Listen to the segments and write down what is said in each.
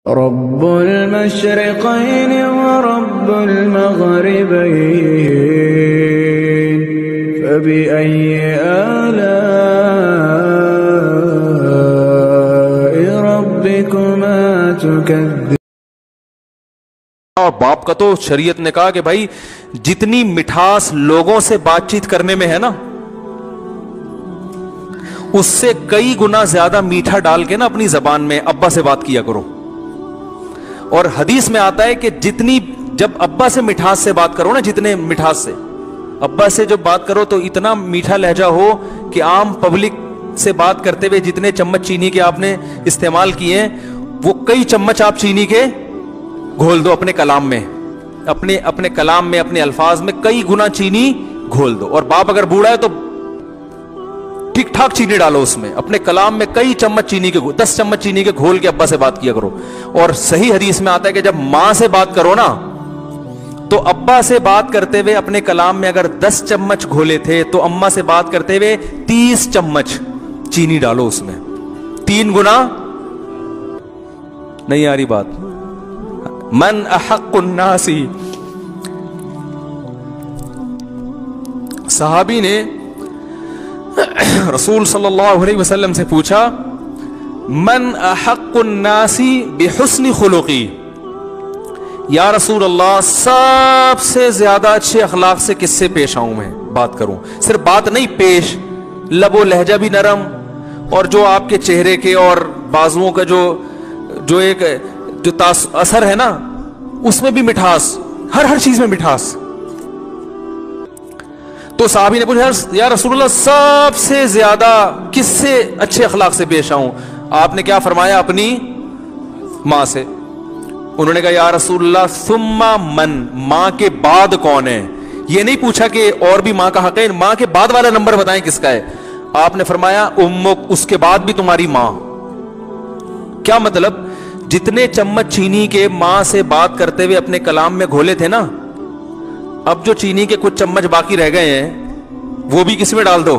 رب المشرقين ورب المغربين فبأي آلاء ربكما تكذبان. اور باپ کا تو شریعت نے کہا کہ بھائی جتنی مٹھاس لوگوں سے بات چیت کرنے میں ہے نا، اس سے کئی گنا زیادہ میٹھا ڈال کے نا اپنی زبان میں ابا سے بات کیا کرو. اور حدیث میں آتا ہے کہ جتنی جب ابا سے مٹھاس سے بات کرو نا، جتنے مٹھاس سے ابا سے جب بات کرو تو اتنا میٹھا لہجہ ہو کہ عام پبلک سے بات کرتے ہوئے جتنے چمچ چینی کے آپ نے استعمال کیے ہیں وہ کئی چمچ آپ چینی کے گھول دو اپنے کلام میں، اپنے کلام میں، اپنے الفاظ میں کئی گنا چینی گھول دو. اور باپ اگر بوڑھا ہے تو ٹھیک ٹھاک چینی ڈالو اس میں، اپنے کلام میں کئی چمچ چینی کے 10 چمچ چینی کے گھول کے ابا سے بات کیا کرو. اور صحیح حدیث میں آتا ہے کہ جب ماں سے بات کرو نا تو ابا سے بات کرتے ہوئے اپنے کلام میں اگر 10 چمچ گھولے تھے تو اماں سے بات کرتے ہوئے 30 چمچ چینی ڈالو اس میں، 3 گنا. نہیں آ رہی بات؟ من احق الناس، صحابی نے رسول صلی اللہ علیہ وسلم سے پوچھا من احق الناس بحسن خلقی، یا رسول اللہ سب سے زیادہ اچھے اخلاق سے کس سے پیش آؤں میں بات کروں؟ صرف بات نہیں، پیش، لب و لہجہ بھی نرم، اور جو آپ کے چہرے کے اور بازوؤں کا جو ایک جو اثر ہے نا اس میں بھی مٹھاس، ہر چیز میں مٹھاس. تو صحابی نے پوچھا یا رسول اللہ سب سے زیادہ کس سے اچھے اخلاق سے پیش آؤں؟ آپ نے کیا فرمایا؟ اپنی ماں سے. انہوں نے کہا یا رسول اللہ ثم من، ماں کے بعد کون ہے؟ یہ نہیں پوچھا کہ اور بھی ماں کا حق ہے، ماں کے بعد والا نمبر بتائیں کس کا ہے. آپ نے فرمایا امک، اس کے بعد بھی تمہاری ماں. کیا مطلب؟ جتنے چمچ چینی کے ماں سے بات کرتے ہوئے اپنے کلام میں گھولے تھے نا، اب جو چینی کے کچھ چمچ باقی رہ گئے ہیں وہ بھی کس میں ڈال دو،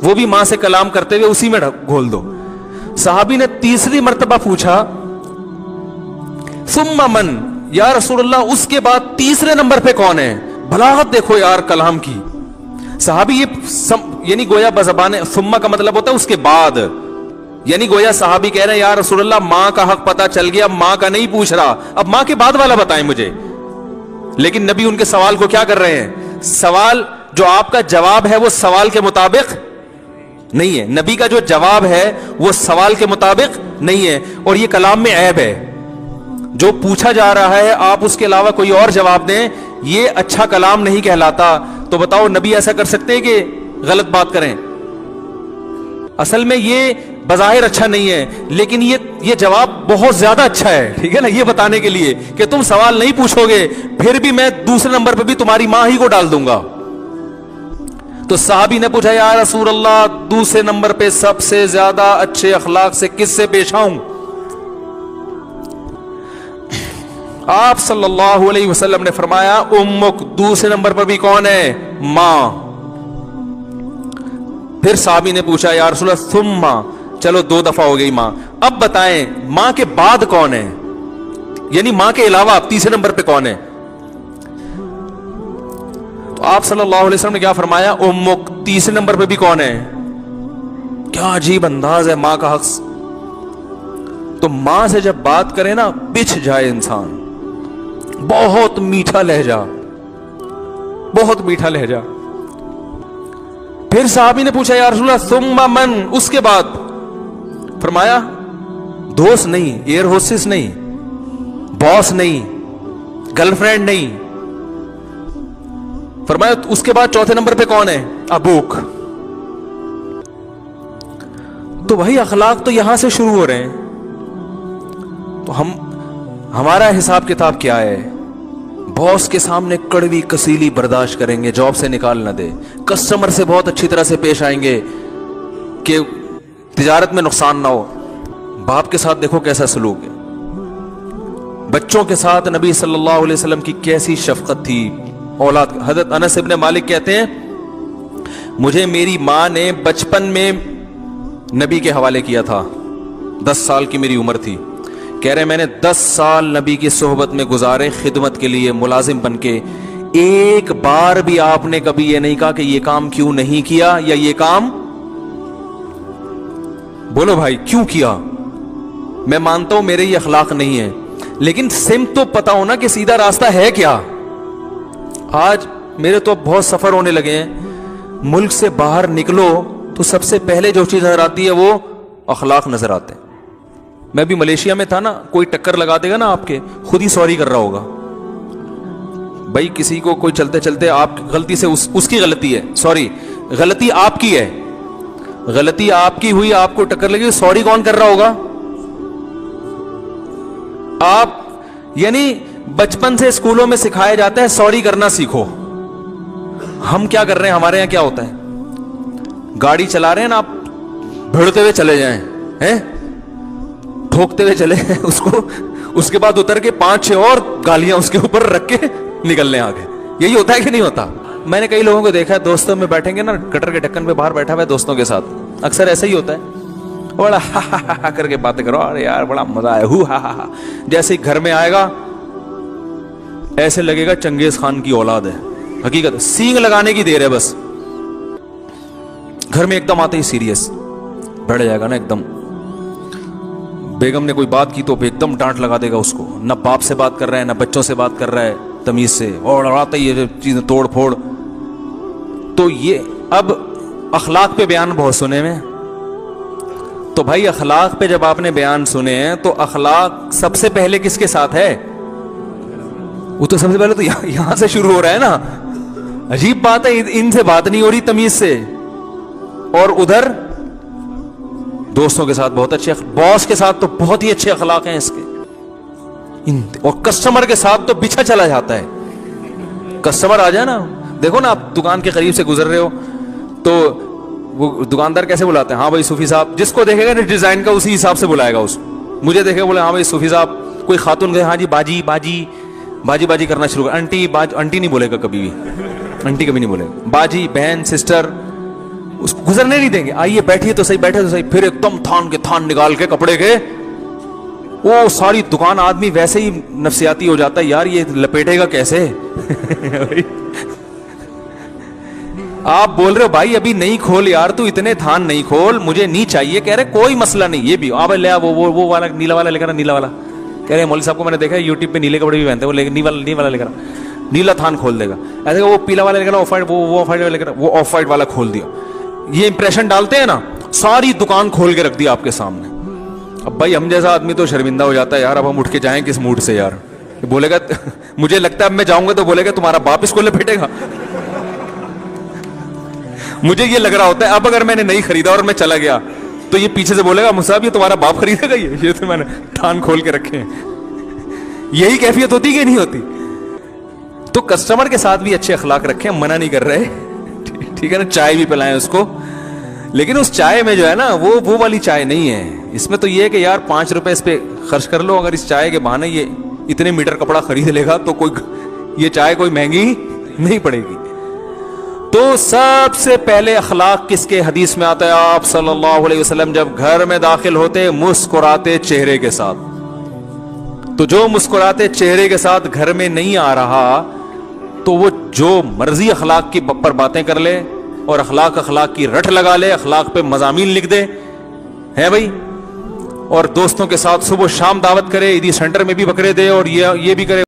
وہ بھی ماں سے کلام کرتے ہوئے اسی میں گھول دو. صحابی نے تیسری مرتبہ پوچھا ثم من، یا رسول اللہ اس کے بعد تیسرے نمبر پہ کون ہے؟ بلاغت دیکھو یار کلام کی. صحابی یہ یعنی گویا بزبان ثم کا مطلب ہوتا ہے اس کے بعد، یعنی گویا صحابی کہہ رہے ہیں یا رسول اللہ ماں کا حق پتہ چل گیا، ماں کا نہیں پوچھ رہا، اب ماں کے بعد والا بتائیں مجھے. لیکن نبی ان کے سوال کو کیا کر رہے ہیں؟ سوال جو آپ کا جواب ہے وہ سوال کے مطابق نہیں ہے، نبی کا جو جواب ہے وہ سوال کے مطابق نہیں ہے. اور یہ کلام میں عیب ہے، جو پوچھا جا رہا ہے آپ اس کے علاوہ کوئی اور جواب دیں، یہ اچھا کلام نہیں کہلاتا. تو بتاؤ نبی ایسا کر سکتے ہیں کہ غلط بات کریں؟ اصل میں یہ بظاہر اچھا نہیں ہے، لیکن یہ جواب بہت زیادہ اچھا ہے، ٹھیک ہے نا، یہ بتانے کے لیے کہ تم سوال نہیں پوچھو گے پھر بھی میں دوسرے نمبر پہ بھی تمہاری ماں ہی کو ڈال دوں گا. تو صحابی نے پوچھا یا رسول اللہ دوسرے نمبر پہ سب سے زیادہ اچھے اخلاق سے کس سے پیش آؤں؟ آپ صلی اللہ علیہ وسلم نے فرمایا امک، دوسرے نمبر پر بھی کون ہے؟ ماں. پھر صحابی نے پوچھا یا رسول اللہ ثم، چلو 2 دفعہ ہو گئی ماں، اب بتائیں ماں کے بعد کون ہے؟ یعنی ماں کے علاوہ آپ تیسرے نمبر پہ کون ہے؟ تو آپ صلی اللہ علیہ وسلم نے کیا فرمایا؟ امک، تیسرے نمبر پہ بھی کون ہے؟ کیا عجیب انداز ہے ماں کا حق. تو ماں سے جب بات کرے نا بچھ جائے انسان، بہت میٹھا لہجہ، بہت میٹھا لہجہ. پھر صحابی نے پوچھا یا رسول اللہ ثم من، اس کے بعد؟ فرمایا دوست نہیں، ایئر ہوسٹس نہیں، باس نہیں، گرل فرینڈ نہیں. فرمایا اس کے بعد چوتھے نمبر پہ کون ہے؟ ابوک. تو وہی اخلاق تو یہاں سے شروع ہو رہے ہیں. تو ہمارا حساب کتاب کیا ہے؟ باس کے سامنے کڑوی کسیلی برداشت کریں گے، جاب سے نکال نہ دے. کسٹمر سے بہت اچھی طرح سے پیش آئیں گے کہ تجارت میں نقصان نہ ہو. باپ کے ساتھ دیکھو کیسا سلوک ہے. بچوں کے ساتھ نبی صلی اللہ علیہ وسلم کی کیسی شفقت تھی اولاد. حضرت انس ابن مالک کہتے ہیں مجھے میری ماں نے بچپن میں نبی کے حوالے کیا تھا. 10 سال کی میری عمر تھی. کہہ رہے میں نے 10 سال نبی کی صحبت میں گزارے خدمت کے لیے ملازم بن کے, ایک بار بھی آپ نے کبھی یہ نہیں کہا کہ یہ کام کیوں نہیں کیا, یا یہ کام بولو بھائی کیوں کیا. میں مانتا ہوں میرے یہ اخلاق نہیں ہے, لیکن سمت تو پتا ہونا کہ سیدھا راستہ ہے کیا. آج میرے تو بہت سفر ہونے لگے ہیں, ملک سے باہر نکلو تو سب سے پہلے جو چیز نظر آتی ہے وہ اخلاق نظر آتے ہیں. میں بھی ملیشیا میں تھا نا, کوئی ٹکر لگا دے گا نا آپ کے, خود ہی سوری کر رہا ہوگا. بھائی کسی کو کوئی چلتے چلتے آپ غلطی سے اس کی غلطی ہے, سوری غلطی آپ کی ہے, غلطی آپ کی ہوئی, آپ کو ٹکر لگی, سوری کون کر رہا ہوگا؟ آپ. یعنی بچپن سے اسکولوں میں سکھایا جاتا ہے سوری کرنا سیکھو. ہم کیا کر رہے ہیں, ہمارے یہاں کیا ہوتا ہے, گاڑی چلا رہے ہیں نا آپ, بھڑتے ہوئے چلے جائیں, ٹھوکتے ہوئے چلے اس کو, اس کے بعد اتر کے 5-6 اور گالیاں اس کے اوپر رکھ کے نکل لیں آگے. یہی ہوتا ہے کہ نہیں ہوتا؟ میں نے کئی لوگوں کو دیکھا ہے, دوستوں میں بیٹھیں گے نا, کٹر کے ڈھکن پہ باہر بیٹھا ہوا ہے دوستوں کے ساتھ, اکثر ایسا ہی ہوتا ہے, بڑا ہا ہا ہا کر کے باتیں کرو, ارے یار بڑا مزہ آیا, ہو ہا ہا. جیسے ہی گھر میں آئے گا ایسے لگے گا چنگیز خان کی اولاد ہے. حقیقت سینگ لگانے کی دیر ہے بس. گھر میں ایک دم آتے ہی سیریس بڑھ جائے گا نا ایک دم. بیگم نے کوئی بات کی تو ایک دم ڈانٹ لگا دے گا اس کو, نہ باپ سے بات کر رہا ہے نہ بچوں سے بات کر رہا ہے تمیز سے, اور آتا ہی یہ چیزیں توڑ پھوڑ. تو یہ اب اخلاق پہ بیان بہت سنے میں, تو بھائی اخلاق پہ جب آپ نے بیان سنے ہیں تو اخلاق سب سے پہلے کس کے ساتھ ہے؟ وہ تو سب سے پہلے تو یہاں سے شروع ہو رہا ہے نا. عجیب بات ہے, ان سے بات نہیں ہو رہی تمیز سے, اور ادھر دوستوں کے ساتھ بہت اچھے, باس کے ساتھ تو بہت ہی اچھے اخلاق ہیں اس کے, اور کسٹمر کے ساتھ تو بچھا چلا جاتا ہے. کسٹمر آ جائے نا, دیکھو نا آپ دکان کے قریب سے گزر رہے ہو تو وہ دکاندار کیسے بلاتے ہیں, ہاں بھائی صوفی صاحب, جس کو دیکھے گا ڈیزائن کا اسی حساب سے بلائے گا اس کو. مجھے دیکھے گا بولے ہاں بھائی صوفی صاحب, کوئی خاتون گئے ہاں جی باجی باجی باجی باجی کرنا شروع کر, آنٹی آنٹی نہیں بولے گا کبھی بھی, آنٹی کبھی نہیں بولے گا, باجی بہن سسٹر, اس کو گزرنے نہیں دیں گے. آئیے بیٹھیے تو صحیح, بیٹھے تو صحیح, پھر ایک دم تھان کے تھان نکال کے کپڑے کے, وہ ساری دکان آدمی ویسے ہی نفسیاتی ہو جاتا ہے, یار یہ لپیٹے گا کیسے. آپ بول رہے ہو بھائی ابھی نہیں کھول یار, تو اتنے تھان نہیں کھول, مجھے نہیں چاہیے. کہہ رہے کوئی مسئلہ نہیں, یہ بھی آپ لے آ, وہ والا نیلا والا لے کر, نیلا والا. کہہ رہے مولوی صاحب کو میں نے دیکھا ہے یوٹیوب پہ نیلے کپڑے بھی پہنتے ہیں, وہ نیلا والا لے کر, نیلا تھان کھول دے گا. ایسے وہ پیلا والا لے کر, آف وائٹ, وہ آف وائٹ والا لے کر, وہ آف وائٹ والا کھول دیا. یہ امپریشن ڈالتے ہیں نا, ساری دکان کھول کے رکھ دی آپ کے سامنے. اب بھائی ہم جیسا آدمی تو شرمندہ ہو جاتا ہے, یار اب ہم اٹھ کے جائیں کس موڈ سے یار. بولے گا مجھے لگتا ہے اب میں جاؤں گا تو بولے گا تمہارا باپ اس کو لپیٹے گا. مجھے یہ لگ رہا ہوتا ہے اب اگر میں نے نہیں خریدا اور میں چلا گیا تو یہ پیچھے سے بولے گا مصعب یہ تمہارا باپ خریدے گا, یہ تو میں نے تھان کھول کے رکھے ہیں. یہی کیفیت ہوتی کہ نہیں ہوتی؟ تو کسٹمر کے ساتھ بھی اچھے اخلاق رکھیں, منع نہیں کر رہے, ٹھیک ہے نا, چائے بھی پلائیں اس کو, لیکن اس چائے میں جو ہے نا وہ والی چائے نہیں ہے. اس میں تو یہ ہے کہ یار 5 روپے اس پہ خرچ کر لو, اگر اس چائے کے بہانے یہ اتنے میٹر کپڑا خرید لے گا تو یہ چائے کوئی مہنگی نہیں پڑے گی. تو سب سے پہلے اخلاق کس کے حدیث میں آتا ہے؟ آپ صلی اللہ علیہ وسلم جب گھر میں داخل ہوتے مسکراتے چہرے کے ساتھ. تو جو مسکراتے چہرے کے ساتھ گھر میں نہیں آ رہا تو وہ جو مرضی اخلاق کی پر باتیں کر لے اور اخلاق کی رٹ لگا لے, اخلاق پہ مضامین لکھ دے ہے بھائی, اور دوستوں کے ساتھ صبح شام دعوت کرے, عیدی سینٹر میں بھی بکرے دے اور یہ بھی کرے.